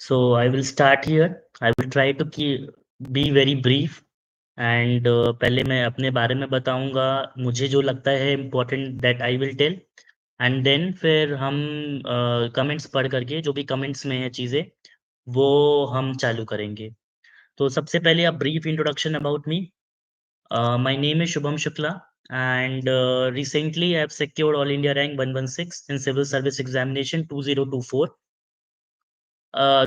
So I will start here. I will try to be very brief and पहले मैं अपने बारे में बताऊँगा, मुझे जो लगता है important that I will tell and then फिर हम कमेंट्स पढ़ करके जो भी कमेंट्स में है चीज़ें, वो हम चालू करेंगे। तो सबसे पहले a brief introduction about me. My name is Shubham Shukla and recently I have secured All India Rank 116 in Civil Service Examination 2024.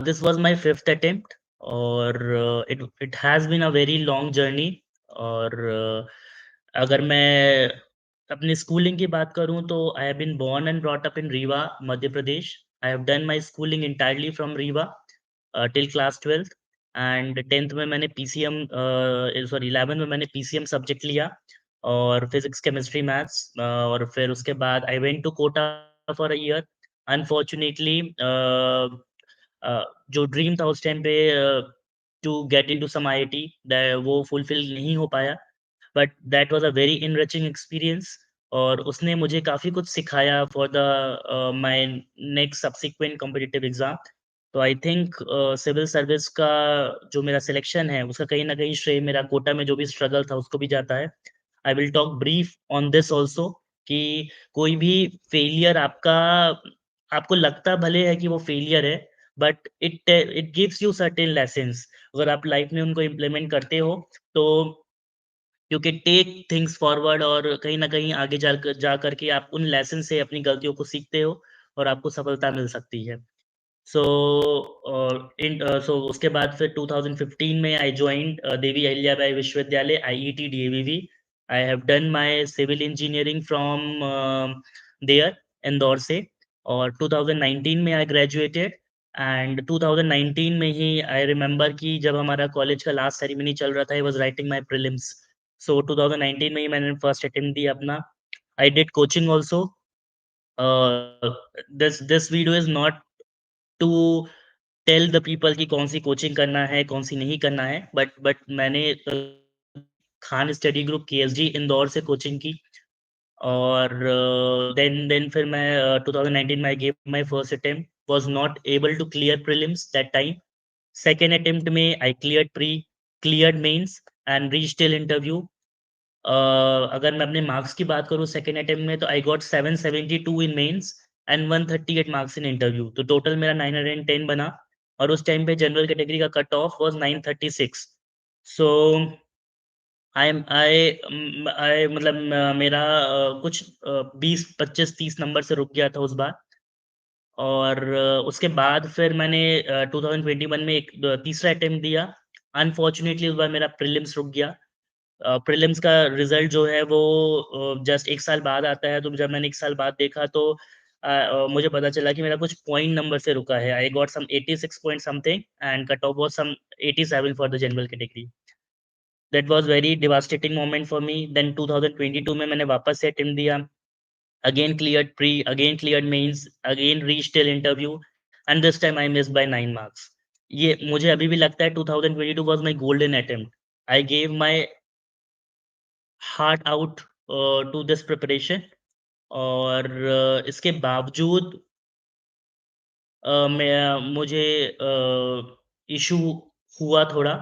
This was my fifth attempt और it has been a very long journey और अगर मैं अपनी schooling की बात करूँ तो I have been born and brought up in Rewa, Madhya Pradesh. I have done my schooling entirely from Rewa till class 12th and 10th में मैंने पीसीएम सॉरी 11th में मैंने पीसीएम सब्जेक्ट लिया और फिजिक्स, केमिस्ट्री, मैथ्स और फिर उसके बाद I went to Kota for a year. Unfortunately जो ड्रीम था उस टाइम पे to get into some IIT वो फुलफिल नहीं हो पाया, but that was a very enriching experience और उसने मुझे काफ़ी कुछ सिखाया for the my next subsequent competitive exam. तो आई थिंक सिविल सर्विस का जो मेरा सिलेक्शन है, उसका कहीं न कहीं श्रेय मेरा कोटा में जो भी स्ट्रगल था, उसको भी जाता है। I will talk brief on this also कि कोई भी फेलियर आपको लगता भले है कि वो फेलियर है, but it gives you certain lessons. अगर आप लाइफ में उनको इम्प्लीमेंट करते हो, तो you can take things forward और कहीं न कहीं आगे जा करके आप उन लेसन से अपनी गलतियों को सीखते हो और आपको सफलता मिल सकती है। सो सो उसके बाद फिर 2015 में आई joined Devi Ahilyabai Vishwavidyalaya IET DAVV. I have done my civil engineering from there, Indore से और 2019 में आई ग्रेजुएटेड एंड 2019 में ही आई रिमेंबर कि जब हमारा कॉलेज का लास्ट सेरेमनी चल रहा था, I was writing my prelims. So 2019 में ही मैंने फर्स्ट अटेम्प्ट दिया अपना। I did coaching also. This video is not to tell the people कि कौन-सी कोचिंग करना है, कौन-सी नहीं करना है, बट मैंने Khan study group KSG Indore से कोचिंग की और देन फिर मैं 2019 में I give my first attempt, was not able to clear prelims that time. Second attempt में I cleared mains and reached till interview. अगर मैं अपने मार्क्स की बात करूँ सेकंड अटेम्प्ट में तो I got 772 in mains and 138 marks in interview, तो टोटल मेरा 910 बना और उस टाइम पे जनरल कैटेगरी का cut off was 936। So I मतलब मेरा कुछ 20, 25, 30 नंबर से रुक गया था उस बार और उसके बाद फिर मैंने 2021 में एक तीसरा अटेम्प्ट दिया। अनफॉर्च्यूनेटली उस बार मेरा प्रीलिम्स रुक गया। प्रीलिम्स का रिज़ल्ट जो है वो जस्ट 1 साल बाद आता है, तो जब मैंने 1 साल बाद देखा तो मुझे पता चला कि मेरा कुछ पॉइंट नंबर से रुका है। I got some 86 point something and cut off was some 87 for the general category. That was very devastating moment for me. Then 2022 में मैंने वापस से अटेम्प्ट दिया। Again cleared pre, again cleared mains, again reached till interview and this time I missed by 9 marks. ये मुझे अभी भी लगता है 2022 was my golden attempt. I gave my heart out to this preparation और इसके बावजूद मुझे इश्यू हुआ थोड़ा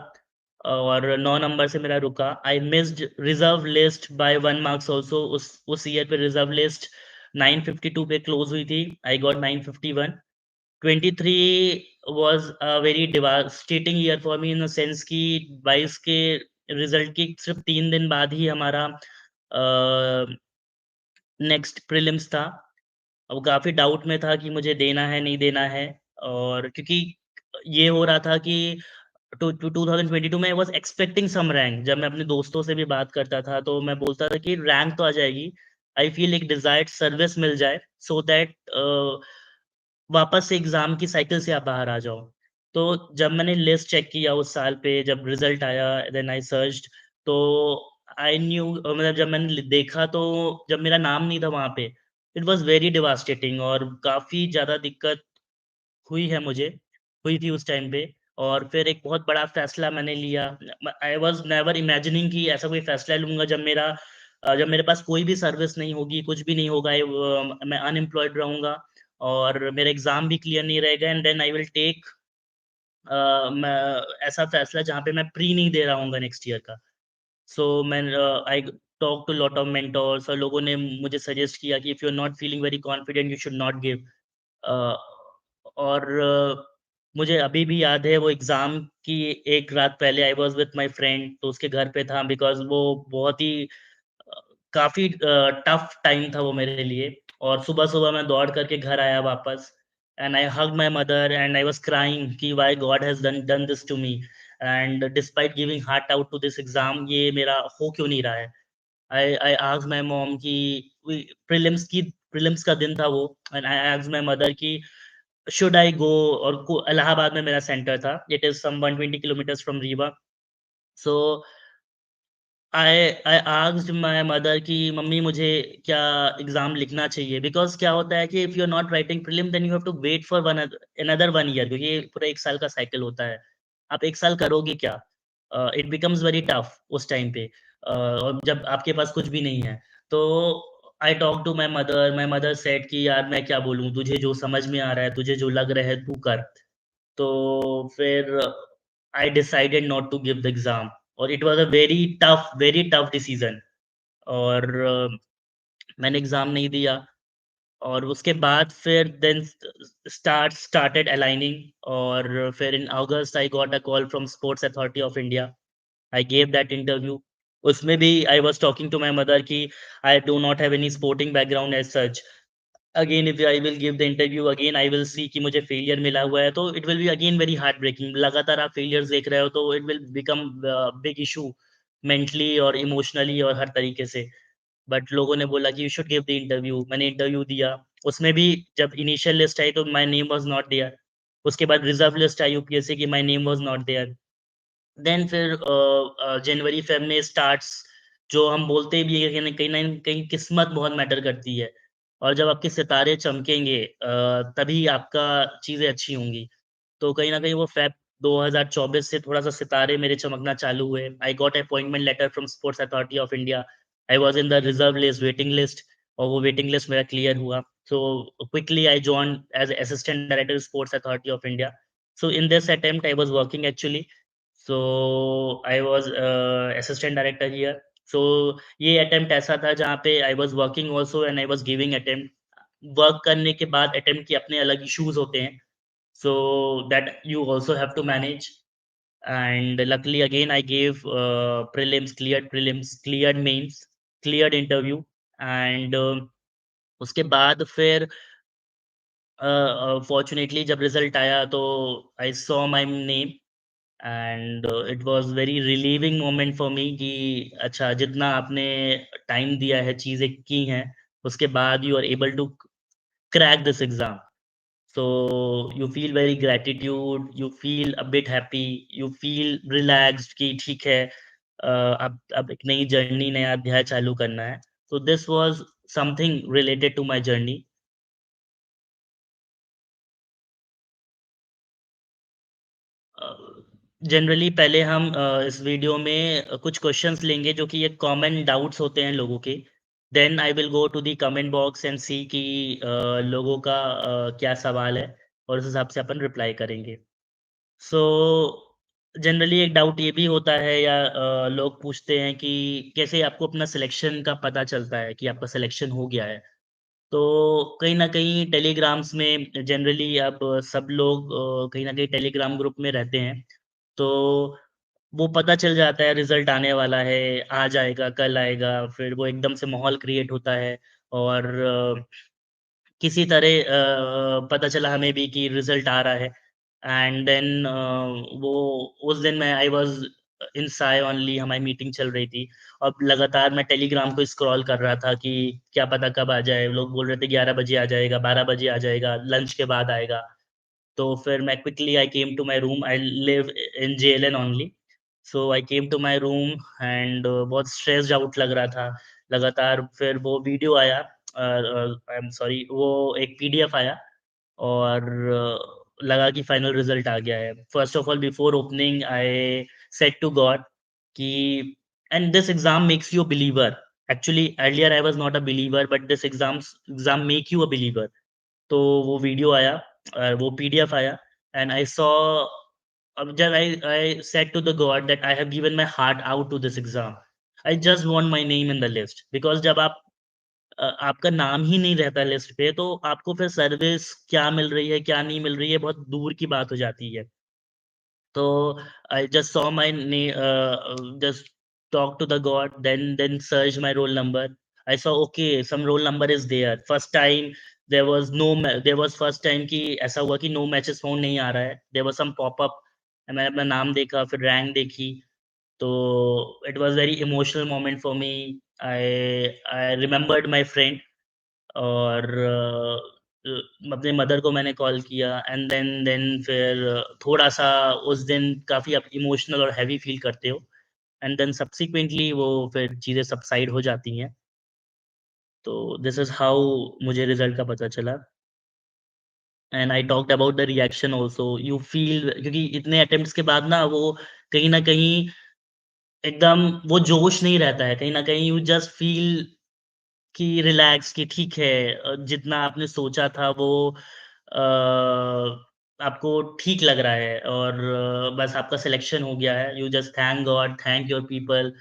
और 9 नंबर से मेरा रुका। I missed reserve list by 1 marks also. उस ईयर पे रिजर्व लिस्ट 952 पे क्लोज़ हुई थी। I got 951। 23 was a very devastating year for me in the sense कि 22 के रिज़ल्ट के सिर्फ़ 3 दिन बाद ही हमारा अ, नेक्स्ट प्रीलिम्स था। अब काफ़ी डाउट में था कि मुझे देना है, नहीं देना है और क्योंकि ये हो रहा था कि टू टू 2022 में I was expecting some rank. जब मैं अपने दोस्तों से भी बात करता था, तो मैं बोलता था कि रैंक तो आ जाएगी। आई फ़ील एक डिज़ायर्ड सर्विस मिल जाए सो दैट वापस से एग्ज़ाम की साइकिल से आप बाहर आ जाओ। तो जब मैंने लिस्ट चेक किया उस साल पे, जब रिज़ल्ट आया, देन आई सर्च्ड, तो आई न्यू मतलब जब मैंने देखा तो जब मेरा नाम नहीं था वहाँ पे, इट वाज़ वेरी डेवास्टेटिंग और काफ़ी ज़्यादा दिक्कत हुई है मुझे, हुई थी उस टाइम पे और फिर एक बहुत बड़ा फ़ैसला मैंने लिया। आई वाज़ नेवर इमेजिनिंग कि ऐसा कोई फ़ैसला लूँगा जब मेरे पास कोई भी सर्विस नहीं होगी, कुछ भी नहीं होगा, मैं अनएम्प्लॉयड रहूँगा और मेरा एग्ज़ाम भी क्लियर नहीं रहेगा and then I will take मैं ऐसा फ़ैसला जहाँ पे मैं प्री नहीं दे रहा हूँगा नेक्स्ट ईयर का। सो मैं I talk to lot of mentors और लोगों ने मुझे सजेस्ट किया कि if you are not feeling very confident you should not give. Uh, और मुझे अभी भी याद है वो एग्ज़ाम की एक रात पहले I was with my friend, तो उसके घर पे था बिकॉज़ वो बहुत ही काफ़ी टफ टाइम था वो मेरे लिए। और सुबह-सुबह मैं दौड़ करके घर आया वापस and I hugged my mother and I was crying कि why God has done this to me and despite giving heart out to this exam ये मेरा हो क्यों नहीं रहा है। आई आस्क्ड माय मॉम कि वी प्रीलिम्स का दिन था वो and I asked my mother कि शुड आई गो। और को इलाहाबाद में मेरा सेंटर था। It is some 120 kilometres from Rewa. So I asked my mother कि मम्मी मुझे क्या एग्ज़ाम लिखना चाहिए? बिकॉज़ क्या होता है कि if you are not writing prelim then you have to wait for another 1 year क्योंकि ये पूरा 1 साल का साइकिल होता है। आप 1 साल करोगे क्या? इट बिकम्स वेरी टफ उस टाइम पे और जब आपके पास कुछ भी नहीं है। तो I talked to my mother said कि यार मैं क्या बोलूँ? तुझे जो समझ में आ रहा है, तुझे जो लग रहा है तू कर। तो फिर I decided not to give the exam और it was a very tough decision. और मैंने एग्ज़ाम नहीं दिया और उसके बाद फिर देन स्टार्टेड अलाइनिंग और फिर in August I got a call from Sports Authority of India. I gave that interview. उसमें भी I was talking to my mother कि I do not have any sporting background as such. Again if I will give the interview again I will see कि मुझे failure मिला हुआ है तो it will be again very heartbreaking. लगातार आप failures देख रहे हो तो it will become big issue mentally और इमोशनली और हर तरीके से। बट लोगों ने बोला कि you should give the interview. मैंने इंटरव्यू दिया। उसमें भी जब इनिशियल लिस्ट आई तो my name was not there. उसके बाद रिजर्व लिस्ट आई यूपीएससी की, my name was not there. Then फिर जनवरी फ़ेब में स्टार्ट्स जो हम बोलते भी हैं कहीं न कहीं किस्मत बहुत मैटर करती है और जब आपके सितारे चमकेंगे तभी आपका चीज़ें अच्छी होंगी। तो कहीं न कहीं वो फ़ेब 2024 से थोड़ा-सा सितारे मेरे चमकना चालू हुए। I got appointment letter from Sports Authority of India. I was in the reserve list, waiting list और वो वेटिंग लिस्ट मेरा क्लियर हुआ। So quickly I joined as assistant director Sports Authority of India. So in this attempt I was working actually. So I was assistant director here. So ये attempt ऐसा था जहाँ पे I was working also and I was giving attempt. Work करने के बाद attempt के अपने अलग इश्यूज़ होते हैं। So that you also have to manage. And luckily again I gave prelims, cleared mains, cleared interview and उसके बाद फिर फॉर्च्यूनेटली जब रिज़ल्ट आया तो I saw my name and it was very relieving moment for me कि अच्छा जितना आपने टाइम दिया है, चीज़ें की हैं, उसके बाद you are able to crack this exam. So you feel very gratitude, you feel a bit happy, you feel relaxed कि ठीक है अब एक नई जर्नी, नया अध्याय चालू करना है। So this was something related to my journey. A, generally पहले हम इस वीडियो में कुछ क्वेश्चंस लेंगे जो कि ये कॉमन डाउट्स होते हैं लोगों के। Then I will go to the comment box and see कि लोगों का क्या सवाल है और उस हिसाब से अपन रिप्लाई करेंगे। सो जनरली एक डाउट ये भी होता है या लोग पूछते हैं कि कैसे आपको अपना सिलेक्शन का पता चलता है कि आपका सिलेक्शन हो गया है? तो कहीं न कहीं टेलीग्राम्स में जनरली अब सब लोग कहीं न कहीं टेलीग्राम ग्रुप में रहते हैं। तो वो पता चल जाता है रिज़ल्ट आने वाला है, आज आएगा, कल आएगा, फिर वो एकदम से माहौल क्रिएट होता है और किसी तरह पता चला हमें भी कि रिज़ल्ट आ रहा है एंड देन वो उस दिन मैं आई वाज़ इन साय ओनली हमारी मीटिंग चल रही थी। अब लगातार मैं टेलीग्राम को स्क्रॉल कर रहा था कि क्या पता कब आ जाए। लोग बोल रहे थे 11 बजे आ जाएगा, 12 बजे आ जाएगा, लंच के बाद आएगा। तो फिर मैं quickly I came to my room. I live in JLN only. So I came to my room and बहुत स्ट्रेस्ड आउट लग रहा था। लगातार फिर वो वीडियो आया आई एम सॉरी वो एक पीडीएफ आया और लगा कि फाइनल रिज़ल्ट आ गया है। First of all before opening I said to God कि and this exam makes you a believer. Actually earlier I was not a believer but this exam make you a believer. तो वो video आया वो PDF आया and I saw Just I said to the God that I have given my heart out to this exam. I just want my name in the list because जब आप आपका नाम ही नहीं रहता लिस्ट पे तो आपको फिर सर्विस क्या मिल रही है, क्या नहीं मिल रही है, बहुत दूर की बात हो जाती है। So I just saw my name, just talk to the God, then search my roll number. I saw okay, some roll number is there. First time there was there was first time कि ऐसा हुआ कि no matches found नहीं आ रहा है. There was some pop up. मैंने अपना नाम देखा, फिर रैंक देखी. तो it was very emotional moment for me. I remembered my friend और अपने मदर को मैंने कॉल किया एंड देन फिर थोड़ा-सा उस दिन काफ़ी आप इमोशनल और हेवी फ़ील करते हो एंड देन सब्सिक्वेंटली वो फिर चीज़ें सबसाइड हो जाती हैं। तो दिस इज़ हाउ मुझे रिज़ल्ट का पता चला and I talked about the reaction also you feel क्योंकि इतने अटेम्प्ट्स के बाद ना वो कहीं न कहीं एकदम वो जोश नहीं रहता है, कहीं न कहीं यू जस्ट फ़ील कि रिलैक्स कि ठीक है जितना आपने सोचा था वो आपको ठीक लग रहा है और बस आपका सिलेक्शन हो गया है। You just thank God, thank your people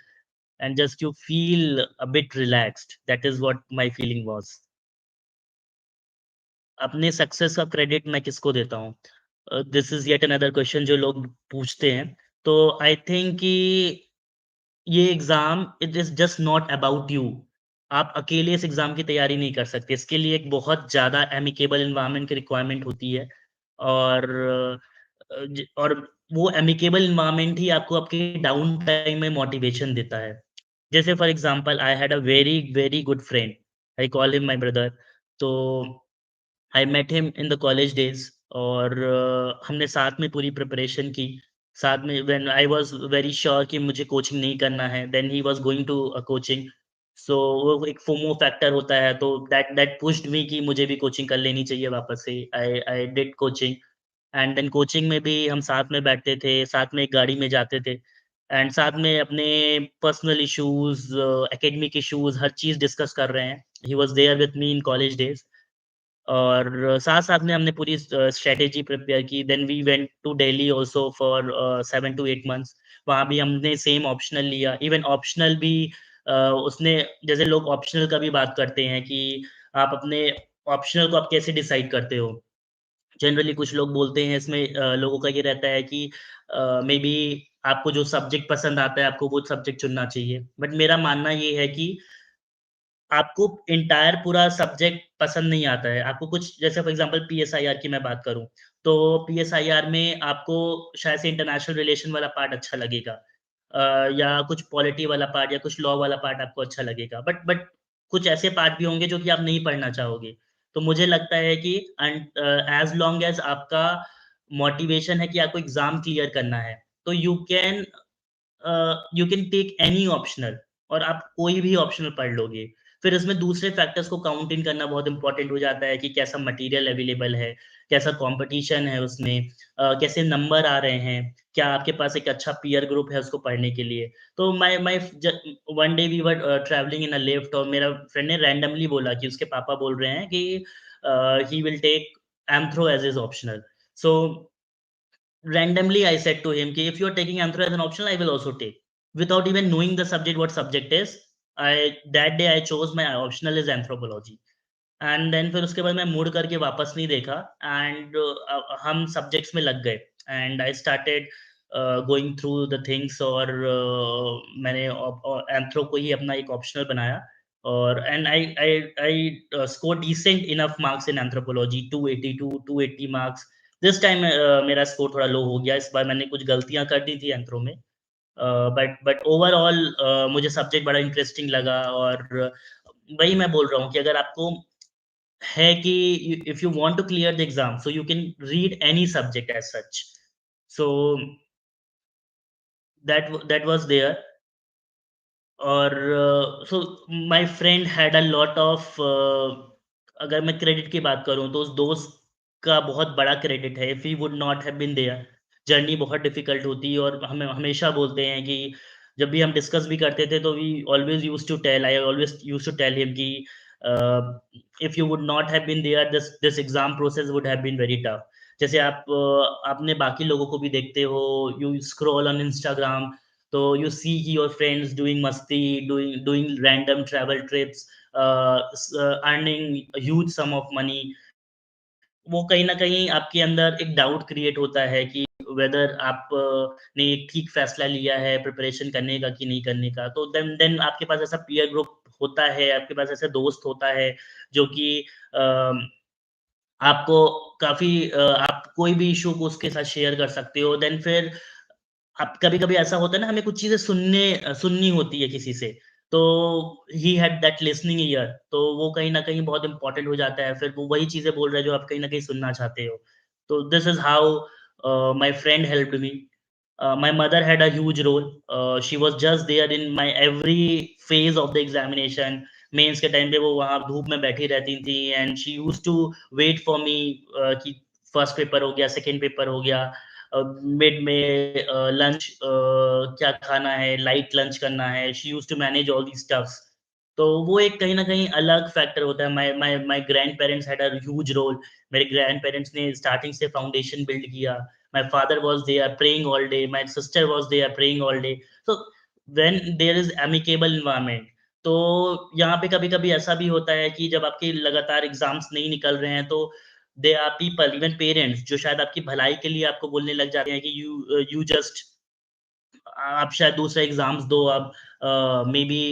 and just you feel a bit relaxed. That is what my feeling was. अपने सक्सेस का क्रेडिट मैं किसको देता हूँ? This is yet another question जो लोग पूछते हैं। तो आई थिंक कि ये exam it is just not about you. आप अकेले इस एग्ज़ाम की तैयारी नहीं कर सकते। इसके लिए एक बहुत ज़्यादा एमिकेबल एनवायरनमेंट की रिक्वायरमेंट होती है और और वो एमिकेबल एनवायरनमेंट ही आपको आपके डाउन टाइम में मोटिवेशन देता है। जैसे for example I had a very, very good friend. I call him my brother. तो I met him in the college days और हमने साथ में पूरी प्रिपरेशन की। साथ में when I was very sure कि मुझे कोचिंग नहीं करना है, then he was going to coaching. So वो एक फोमो फैक्टर होता है, तो दैट दैट पुश्ड मी कि मुझे भी कोचिंग कर लेनी चाहिए वापस से। I I did coaching and then coaching में भी हम साथ में बैठते थे, साथ में एक गाड़ी में जाते थे एंड साथ में अपने पर्सनल इश्यूज़, एकेडमिक इश्यूज़ हर चीज़ डिस्कस कर रहे हैं। He was there with me in college days. और साथ-साथ में हमने पूरी स्ट्रैटेजी प्रिपेयर की। Then we went to Delhi also for 7 to 8 months. वहाँ भी हमने सेम ऑप्शनल लिया। इवन ऑप्शनल भी उसने जैसे लोग ऑप्शनल का भी बात करते हैं कि आप अपने ऑप्शनल को आप कैसे डिसाइड करते हो? जनरली कुछ लोग बोलते हैं इसमें लोगों का ये रहता है कि मेबी आपको जो सब्जेक्ट पसंद आता है, आपको वो सब्जेक्ट चुनना चाहिए। बट मेरा मानना ये है कि आपको एंटायर पूरा सब्जेक्ट पसंद नहीं आता है। आपको कुछ जैसे फॉर एग्ज़ाम्पल पीएसआईआर की मैं बात करूँ, तो पीएसआईआर में आपको शायद से इंटरनेशनल रिलेशन वाला पार्ट अच्छा लगेगा या कुछ पॉलिटी वाला पार्ट या कुछ लॉ वाला पार्ट आपको अच्छा लगेगा। बट कुछ ऐसे पार्ट भी होंगे जो कि आप नहीं पढ़ना चाहोगे। तो मुझे लगता है कि एज़ लॉन्ग एज़ आपका मोटिवेशन है कि आपको एग्ज़ाम क्लियर करना है, तो you can take any optional और आप कोई भी ऑप्शनल पढ़ लोगे। फिर इसमें दूसरे फैक्टर्स को काउंट इन करना बहुत इम्पोर्टेंट हो जाता है कि कैसा मटेरियल अवेलेबल है, कैसा कॉम्पिटिशन है उसमें कैसे नंबर आ रहे हैं, क्या आपके पास एक अच्छा पीयर ग्रुप है उसको पढ़ने के लिए। तो माय माय ज one day we were travelling in a lift और मेरा फ्रेंड ने रैंडमली बोला कि उसके पापा बोल रहे हैं कि he will take anthro as his optional. So randomly I said to him कि if you are taking anthro as an optional, I will also take. Without even knowing the subject, what subject is, that day I chose my optional is anthropology. And then फिर उसके बाद मैं मुड़ करके वापस नहीं देखा एंड हम सब्जेक्ट्स में लग गए and I started going through the things और मैंने एंथ्रो को ही अपना एक ऑप्शनल बनाया और and I I I score decent enough marks in anthropology 282 280 marks this time मेरा स्कोर थोड़ा लो हो गया इस बार मैंने कुछ गलतियां कर दी थी एंथ्रो में बट ओवरऑल मुझे सब्जेक्ट बड़ा इंटरेस्टिंग लगा और वही मैं बोल रहा हूँ कि अगर आपको है कि if you want to clear the exam, so you can read any subject as such. So that was there. और so my friend had a lot of अगर मैं क्रेडिट की बात करूँ तो उस दोस्त का बहुत बड़ा क्रेडिट है if he would not have been there journey बहुत डिफिकल्ट होती और हमें हमेशा बोलते हैं कि जब भी हम डिस्कस भी करते थे तो we always used to tell I always used to tell him कि if you would not have been there this this exam process would have been very tough जैसे आपने बाकी लोगों को भी देखते हो, यू स्क्रॉल ऑन इंस्टाग्राम, तो you see your friends doing मस्ती, doing doing random travel trips, earning huge sum of money. वो कहीं न कहीं आपके अंदर एक डाउट क्रिएट होता है कि वेदर आप ने एक ठीक फैसला लिया है प्रिपरेशन करने का कि नहीं करने का। तो देन आपके पास ऐसा पीयर ग्रुप होता है, आपके पास ऐसा दोस्त होता है जो कि अ, आपको आप कोई भी इश्यू को उसके साथ शेयर कर सकते हो। देन फिर अब कभी-कभी ऐसा होता है ना, हमें कुछ चीज़ें सुननी होती है किसी से, तो he had that listening year, तो वो कहीं न कहीं बहुत इम्पोर्टेंट हो जाता है, फिर वो वही चीज़ें बोल रहा है जो आप कहीं न कहीं सुनना चाहते हो। तो this is how my friend helped me. My mother had a huge role. She was just there in my every phase of the examination. Mains के टाइम पे वो वहाँ धूप में बैठी रहती थी and she used to wait for me कि फर्स्ट पेपर हो गया, सेकंड पेपर हो गया, मिड में लंच क्या खाना है, लाइट लंच करना है, she used to manage all these stuffs. तो वो एक कहीं न कहीं अलग फैक्टर होता है। My my my grandparents had a huge role. मेरे ग्रैंडपेरेंट्स ने स्टार्टिंग से फाउंडेशन बिल्ड किया। My father was there praying all day, my sister was there praying all day. So when there is amicable environment, तो यहाँ पे कभी-कभी ऐसा भी होता है कि जब आपके लगातार एग्ज़ाम्स नहीं निकल रहे हैं, तो there are people, even parents, जो शायद आपकी भलाई के लिए आपको बोलने लग जाते हैं कि यू जस्ट आप शायद दूसरा एग्ज़ाम्स दो, अब may be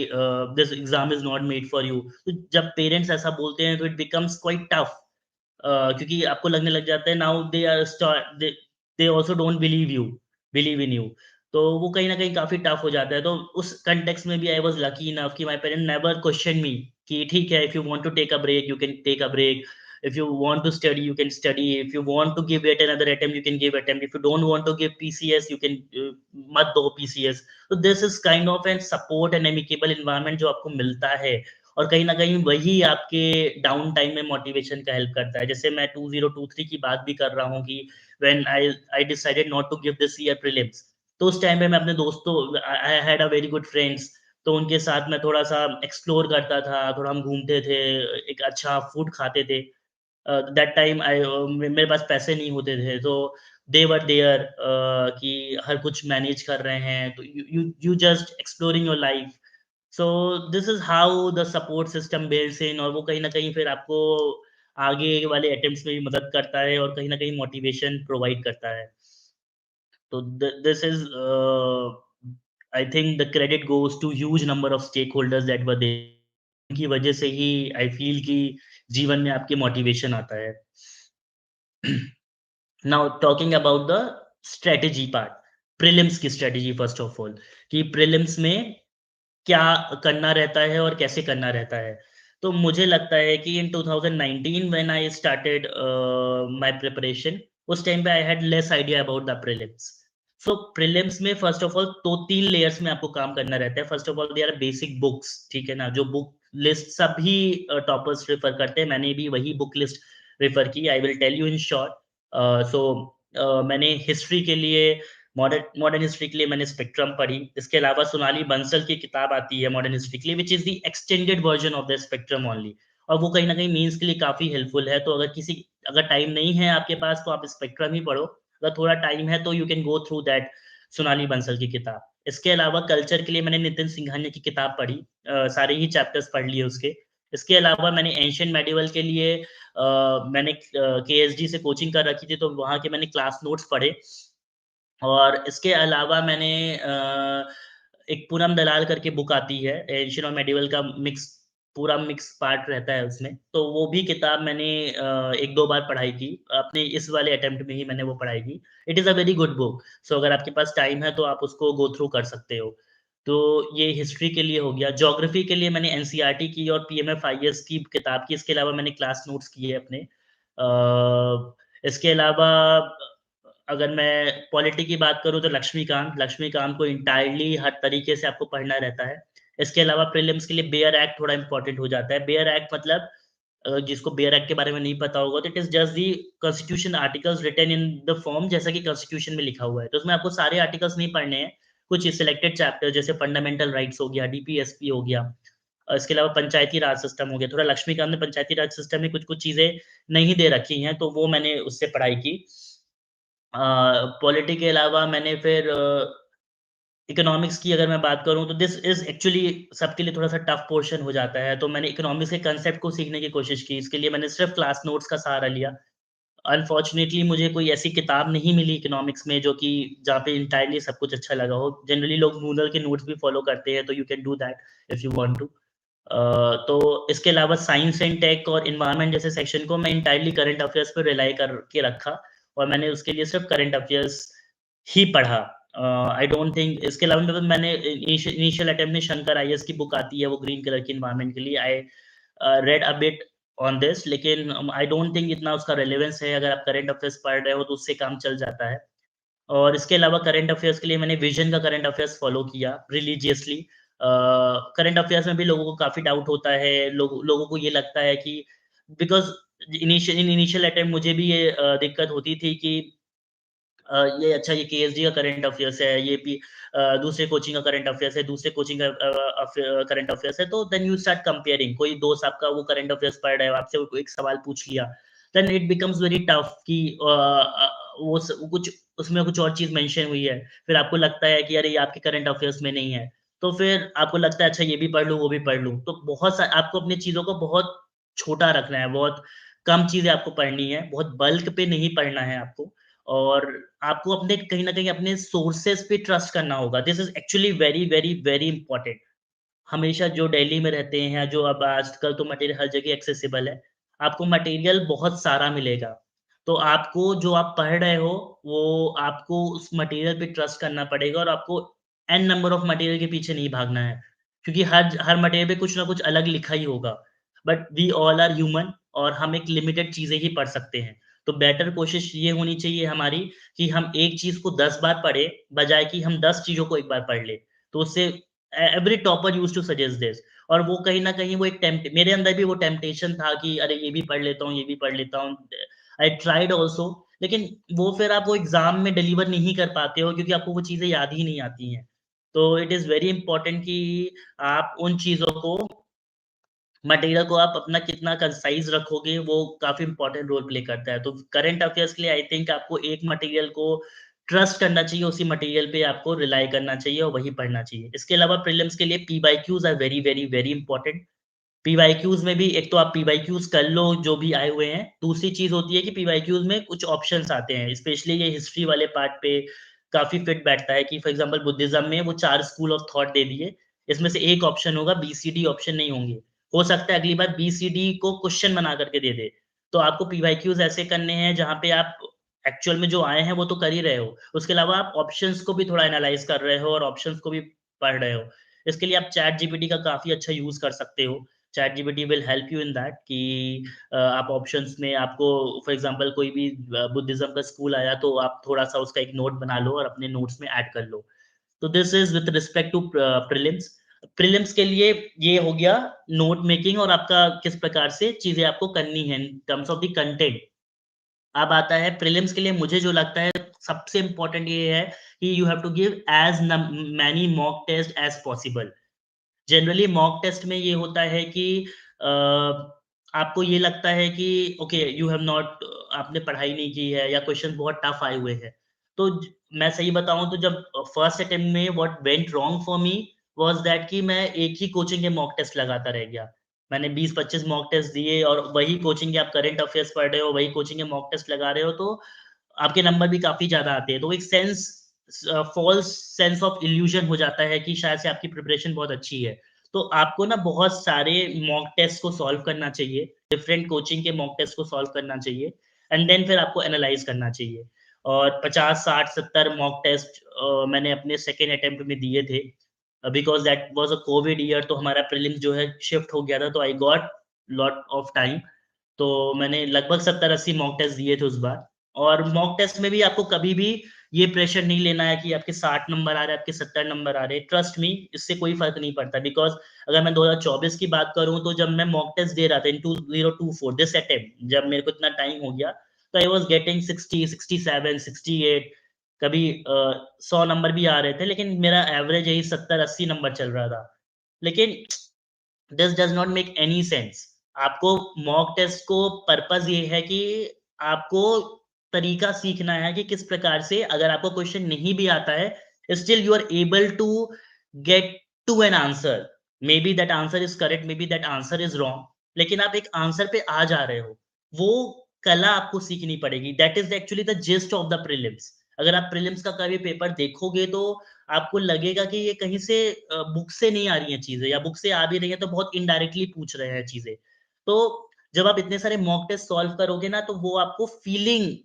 this exam is not made for you. तो जब पेरेंट्स ऐसा बोलते हैं तो इट बिकम्स क्वाइट टफ, क्योंकि आपको लगने लग जाता है now they are start they also don't believe in you. तो वो कहीं न कहीं काफ़ी टफ हो जाता है। तो उस कॉन्टेक्स्ट में भी आई वाज़ लकी इनफ कि my parent never question me कि ठीक है, if you want to take a break, you can take a break. If you want to study, you can study. If you want to give it another attempt, you can give attempt. If you don't want to give PCS, you can मत दो PCS. तो this is kind of an support and amicable environment जो आपको मिलता है, और कहीं न कहीं वही आपके डाउन टाइम में मोटिवेशन का हेल्प करता है। जैसे मैं 2023 की बात भी कर रहा हूँ कि when I decided not to give this year prelims, तो उस टाइम पे मैं अपने दोस्तों, I had a very good friends, तो उनके साथ मैं थोड़ा-सा एक्सप्लोर करता था, थोड़ा हम घूमते थे, एक अच्छा फूड खाते थे। दैट टाइम मेरे पास पैसे नहीं होते थे, तो दे वर देयर कि हर कुछ मैनेज कर रहे हैं, तो you just exploring your life. So this is how the support system builds in, और वो कहीं न कहीं फिर आपको आगे वाले अटेम्प्ट्स में भी मदद करता है और कहीं न कहीं मोटिवेशन प्रोवाइड करता है। तो this is I think the credit goes to huge number of stakeholders that were there. उनकी वजह से ही आई फ़ील कि जीवन में आपके मोटिवेशन आता है। Now talking about the strategy part, prelims की स्ट्रैटेजी फर्स्ट ऑफ ऑल, कि प्रीलिम्स में क्या करना रहता है और कैसे करना रहता है। तो मुझे लगता है कि in 2019 when I started my preparation, उस टाइम पे I had less idea about the prelims. So prelims में फर्स्ट ऑफ ऑल तो 3 लेयर्स में आपको काम करना रहता है। First of all there are basic books, ठीक है ना? जो बुक लिस्ट सभी टॉपर्स रेफर करते हैं, मैंने भी वही बुक लिस्ट रेफर की। I will tell you in short. So मैंने हिस्ट्री के लिए, मॉडर्न मॉडर्न हिस्ट्री के लिए मैंने स्पेक्ट्रम पढ़ी। इसके अलावा सोनाली बंसल की किताब आती है मॉडर्न हिस्ट्री के लिए, which is the extended version of the spectrum only, और वो कहीं न कहीं मेंस के लिए काफ़ी हेल्पफुल है। तो अगर टाइम नहीं है आपके पास, तो आप स्पेक्ट्रम ही पढ़ो। अगर थोड़ा टाइम है तो you can go through that Sonali Bansal की किताब। इसके अलावा कल्चर के लिए मैंने नितिन सिंघानिया की किताब पढ़ी, सारे ही चैप्टर्स पढ़ लिए उसके। इसके अलावा मैंने एंशिएंट मेडिएवल के लिए मैंने केएसडी से कोचिंग कर रखी थी, तो वहाँ के मैंने क्लास नोट्स पढ़े। और इसके अलावा मैंने एक पूनम दलाल करके बुक आती है, एंशिएंट और मेडिएवल का पूरा मिक्स पार्ट रहता है उसमें। तो वो भी किताब मैंने 1-2 बार पढ़ाई की। अपने इस वाले अटेम्प्ट में ही मैंने वो पढ़ाई की। It is a very good book. सो अगर आपके पास टाइम है तो आप उसको गो थ्रू कर सकते हो। तो ये हिस्ट्री के लिए हो गया। ज्योग्राफी के लिए मैंने एनसीईआरटी की और पीएमएफआईएस की किताब की। इसके अलावा मैंने क्लास नोट्स किए अपने। इसके अलावा अगर मैं पॉलिटी की बात करूँ तो लक्ष्मीकांत को एंटायरली हर तरीके से आपको पढ़ना रहता है। इसके अलावा प्रीलिम्स के लिए बेयर एक्ट थोड़ा इम्पोर्टेंट हो जाता है। बेयर एक्ट मतलब जिसको बेयर एक्ट के बारे में नहीं पता होगा, तो it is just the constitution articles written in the form, जैसा कि कॉन्स्टिट्यूशन में लिखा हुआ है। तो उसमें आपको सारे आर्टिकल्स नहीं पढ़ने हैं, कुछ सिलेक्टेड चैप्टर जैसे फंडामेंटल राइट्स हो गया, डीपीएसपी हो गया, इसके अलावा पंचायती राज सिस्टम हो गया, थोड़ा लक्ष्मीकांत में पंचायती राज सिस्टम में कुछ-कुछ चीज़ें नहीं दे रखी हैं, तो वो मैंने उससे पढ़ाई की। पॉलिटी के अलावा मैंने फिर इकोनॉमिक्स की अगर मैं बात करूँ तो दिस इज़ एक्चुअली सबके लिए थोड़ा-सा टफ पोर्शन हो जाता है, तो मैंने इकोनॉमिक्स के कांसेप्ट को सीखने की कोशिश की। इसके लिए मैंने सिर्फ़ क्लास नोट्स का सहारा लिया। अनफॉर्चुनेटली मुझे कोई ऐसी किताब नहीं मिली इकोनॉमिक्स में जो कि जहाँ पे एंटायरली सब कुछ अच्छा लगा हो। जनरली लोग नूडल के नोट्स भी फ़ॉलो करते हैं, तो you can do that if you want to. तो इसके अलावा साइंस एंड टेक और एनवायरनमेंट जैसे सेक्शन को मैं एंटायरली करंट अफेयर्स पे रिलाई करके रखा और मैंने उसके लिए सिर्फ़ करंट अफेयर्स ही पढ़ा। आई डोंट थिंक इसके अलावा मतलब मैंने इनिशियल अटेम्प्ट में शंकर आईएएस की बुक आती है, वो ग्रीन कलर की एनवायरनमेंट के लिए I read a bit on this, लेकिन आई डोंट थिंक इतना उसका रेलेवेंस है। अगर आप करंट अफेयर्स पढ़ रहे हो तो उससे काम चल जाता है। और इसके अलावा करंट अफेयर्स के लिए मैंने विज़न का करंट अफेयर्स फ़ॉलो किया रिलिजियसली। करंट अफेयर्स में भी लोगों को काफ़ी डाउट होता है, लोगों को ये लगता है कि बिकॉज़ इनिशियल अटेम्प्ट मुझे भी ये दिक्कत होती थी कि ये अच्छा ये केएसडी का करंट अफेयर्स है, ये भी दूसरे कोचिंग का करंट अफेयर्स है, दूसरे कोचिंग का करंट अफेयर्स है, तो देन यू स्टार्ट कंपेयरिंग। कोई दोस्त आपका वो करंट अफेयर्स पढ़ रहा है, आपसे वो एक सवाल पूछ लिया, then it becomes very tough कि वो कुछ उसमें कुछ और चीज़ मेंशन हुई है, फिर आपको लगता है कि अरे ये आपके करंट अफेयर्स में नहीं है, तो फिर आपको लगता है अच्छा ये भी पढ़ लूँ, वो भी पढ़ लूँ। तो बहुत सा आपको अपनी चीज़ों को बहुत छोटा रखना है, बहुत कम चीज़ें आपको पढ़नी है, बहुत बल्क पे नहीं पढ़ना है आपको। और आपको अपने कहीं न कहीं अपने सोर्सेज़ पे ट्रस्ट करना होगा। This is actually very, very, very important. हमेशा जो दिल्ली में रहते हैं, जो अब आजकल तो मटेरियल हर जगह एक्सेसिबल है। आपको मटेरियल बहुत सारा मिलेगा। तो आपको जो आप पढ़ रहे हो, वो आपको उस मटेरियल पे ट्रस्ट करना पड़ेगा और आपको एन नंबर ऑफ मटेरियल के पीछे नहीं भागना है। क्योंकि हर मटेरियल पे कुछ ना कुछ अलग लिखा ही होगा। But we all are human और हम एक लिमिटेड चीज़ें ही पढ़ सकते हैं। तो बेटर कोशिश ये होनी चाहिए हमारी कि हम एक चीज़ को 10 बार पढ़ें, बजाए कि हम 10 चीज़ों को एक बार पढ़ लें। तो उससे every topper used to suggest this और वो कहीं न कहीं वो एक टेम्प्ट मेरे अंदर भी वो टेम्पटेशन था कि अरे ये भी पढ़ लेता हूँ, ये भी पढ़ लेता हूँ। आई ट्राइड आल्सो लेकिन वो फिर आप वो एग्ज़ाम में डिलीवर नहीं कर पाते हो क्योंकि आपको वो चीज़ें याद ही नहीं आती हैं। तो इट इज़ वेरी इम्पोर्टेंट कि आप उन चीज़ों को मटेरियल को आप अपना कितना कंसाइज़ रखोगे, वो काफ़ी इम्पोर्टेंट रोल प्ले करता है। तो करंट अफ़ेयर्स के लिए आई थिंक आपको एक मटेरियल को ट्रस्ट करना चाहिए, उसी मटेरियल पे आपको रिलाई करना चाहिए और वही पढ़ना चाहिए। इसके अलावा प्रीलिम्स के लिए PYQs are very, very, very important. PYQs में भी एक तो आप पी-वाई-क्यूज़ कर लो जो भी आए हुए हैं। दूसरी चीज़ होती है कि पी-वाई-क्यूज़ में कुछ ऑप्शंस आते हैं, स्पेशली ये हिस्ट्री वाले पार्ट पे काफ़ी फिट बैठता है कि फॉर एग्ज़ाम्पल बुद्धिज़्म में वो 4 स्कूल ऑफ थॉट दे दिए। इसमें से एक ऑप्शन होगा बी-सी-डी ऑप्शन नहीं होंगे। हो सकता है अगली बार बी-सी-डी को क्वेश्चन बना करके दे दे। तो आपको पी-वाई-क्यूज़ ऐसे करने हैं जहाँ पे आप एक्चुअल में जो आए हैं वो तो कर ही रहे हो। उसके अलावा आप ऑप्शंस को भी थोड़ा एनालाइज़ कर रहे हो और ऑप्शंस को भी पढ़ रहे हो। इसके लिए आप चैट जीपीटी का काफ़ी अच्छा यूज़ कर सकते हो। Chat GPT will help you in that कि आप ऑप्शंस में आपको फॉर एग्जांपल कोई भी बुद्धिज्म का स्कूल आया तो आप थोड़ा-सा उसका एक नोट बना लो और अपने नोट्स में ऐड कर लो। तो this is with respect to prelims. Prelims के लिए ये हो गया नोट मेकिंग और आपका किस प्रकार से चीज़ें आपको करनी है in terms of the content. अब आता है प्रीलिम्स के लिए मुझे जो लगता है सबसे इम्पोर्टेंट ये है कि you have to give as many mock test as possible. Generally mock test में ये होता है कि अ, आपको ये लगता है कि ओके यू हैव नॉट आपने पढ़ाई नहीं की है या क्वेश्चन बहुत टफ आए हुए हैं। तो मैं सही बताऊँ तो जब फर्स्ट अटेम्प्ट में what went wrong for me was that कि मैं एक ही कोचिंग के मॉक टेस्ट लगाता रह गया। मैंने 20-25 मॉक टेस्ट दिए और वही कोचिंग के आप करंट अफेयर्स पढ़ रहे हो, वही कोचिंग के मॉक टेस्ट लगा रहे हो तो आपके नंबर भी काफ़ी ज़्यादा आते हैं। तो एक फ़ॉल्स सेंस ऑफ इल्यूज़न हो जाता है कि शायद से आपकी प्रिपरेशन बहुत अच्छी है। तो आपको ना बहुत सारे मॉक टेस्ट को सॉल्व करना चाहिए, डिफरेंट कोचिंग के मॉक टेस्ट को सॉल्व करना चाहिए एंड देन फिर आपको एनालाइज़ करना चाहिए। और 50, 60, 70 मॉक टेस्ट मैंने अपने सेकंड अटेम्प्ट में दिए थे। Because that was a Covid year तो हमारा प्रीलिम्स जो है शिफ्ट हो गया था तो I got lot of time. तो मैंने लगभग 70-80 मॉक टेस्ट दिए थे उस बार और मॉक टेस्ट में भी आपको कभी भी ये प्रेशर नहीं लेना है कि आपके 60 नंबर आ रहे हैं, आपके 70 नंबर आ रहे हैं। ट्रस्ट मी इससे कोई फ़र्क नहीं पड़ता बिकॉज़ अगर मैं 2024 की बात करूँ तो जब मैं मॉक टेस्ट दे रहा था इन 2024 दिस अटेम्प्ट जब मेरे को इतना टाइम हो गया, तो आई वाज़ गेटिंग 60, 67, 68 कभी 100 नंबर भी आ रहे थे लेकिन मेरा एवरेज यही 70-80 नंबर चल रहा था। लेकिन this does not make any sense. आपको मॉक टेस्ट को पर्पज़ ये है कि आपको तरीका सीखना है कि किस प्रकार से अगर आपको क्वेश्चन नहीं भी आता है, still you are able to get to an answer. Maybe that answer is correct, maybe that answer is wrong, लेकिन आप एक आंसर पे आ जा रहे हो। वो कला आपको सीखनी पड़ेगी। That is actually the gist of the prelims. अगर आप प्रीलिम्स का कभी पेपर देखोगे तो आपको लगेगा कि ये कहीं से बुक से नहीं आ रही हैं चीज़ें, या बुक से आ भी रही हैं तो बहुत इनडायरेक्टली पूछ रहे हैं चीज़ें। तो जब आप इतने सारे मॉक टेस्ट सॉल्व करोगे ना, तो वो आपको फीलिंग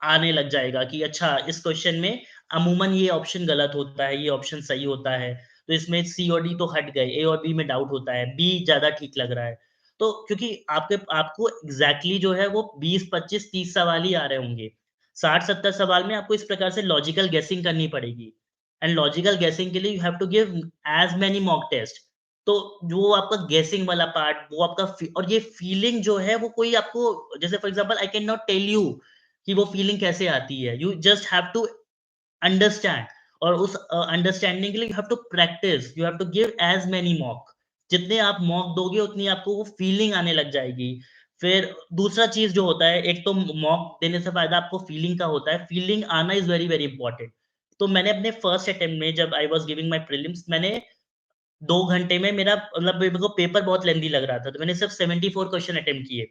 आने लग जाएगा कि अच्छा, इस क्वेश्चन में अमूमन ये ऑप्शन गलत होता है, ये ऑप्शन सही होता है। तो इसमें सी और डी तो हट गए, ए और बी में डाउट होता है, बी ज़्यादा ठीक लग रहा है। तो क्योंकि आपको एग्ज़ैक्टली जो है वो 20, 25, 30 सवाल ही आ रहे होंगे। 60-70 सवाल में आपको इस प्रकार से लॉजिकल गेसिंग करनी पड़ेगी। एंड लॉजिकल गेसिंग के लिए you have to give as many mock test. तो जो आपका गेसिंग वाला पार्ट, वो आपका और ये फीलिंग जो है वो कोई आपको, जैसे for example I can not tell you कि वो फीलिंग कैसे आती है। You just have to understand, और उस अंडरस्टैंडिंग के लिए you have to practise, you have to give as many mock. जितने आप मॉक दोगे उतनी आपको वो फीलिंग आने लग जाएगी। फिर दूसरा चीज़ जो होता है, एक तो मॉक देने से फ़ायदा आपको फीलिंग का होता है, फीलिंग आना इज़ वेरी, वेरी इंपॉर्टेंट। तो मैंने अपने फर्स्ट अटेम्प्ट में, जब आई वाज़ गिविंग माय प्रीलिम्स, मैंने 2 घंटे में मेरा मतलब मेरे को पेपर बहुत लेंथी लग रहा था, तो मैंने सिर्फ 74 क्वेश्चन अटेम्प्ट किए,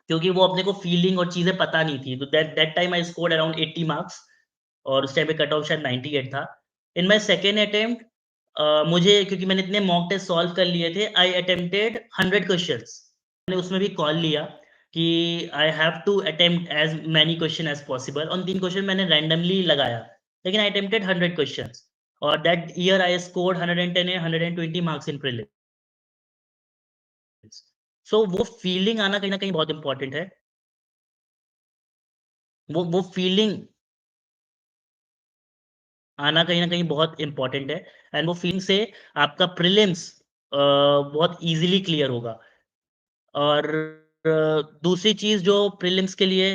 क्योंकि वो अपने को फीलिंग और चीज़ें पता नहीं थी। तो that that time I scored around 80 marks, और उस टाइम पे कट ऑफ शायद 98 था। इन माय सेकंड अटेम्प्ट मुझे, क्योंकि मैंने इतने मॉक टेस्ट सॉल्व कर लिए थे, आई अटेम्प्टेड 100 क्वेश्चंस। मैंने उसमें भी कॉल लिया कि I have to attempt as many question as possible, और 3 क्वेश्चन मैंने रैंडमली लगाया, लेकिन आई अटेम्प्टेड 100 क्वेश्चंस, और that year I scored 110 and 120 marks in prelims. So वो फीलिंग आना कहीं न कहीं बहुत इम्पोर्टेंट है। वो फीलिंग आना कहीं न कहीं बहुत इम्पोर्टेंट है, एंड वो फीलिंग से आपका प्रीलिम्स बहुत ईज़िली क्लियर होगा। और दूसरी चीज़ जो प्रीलिम्स के लिए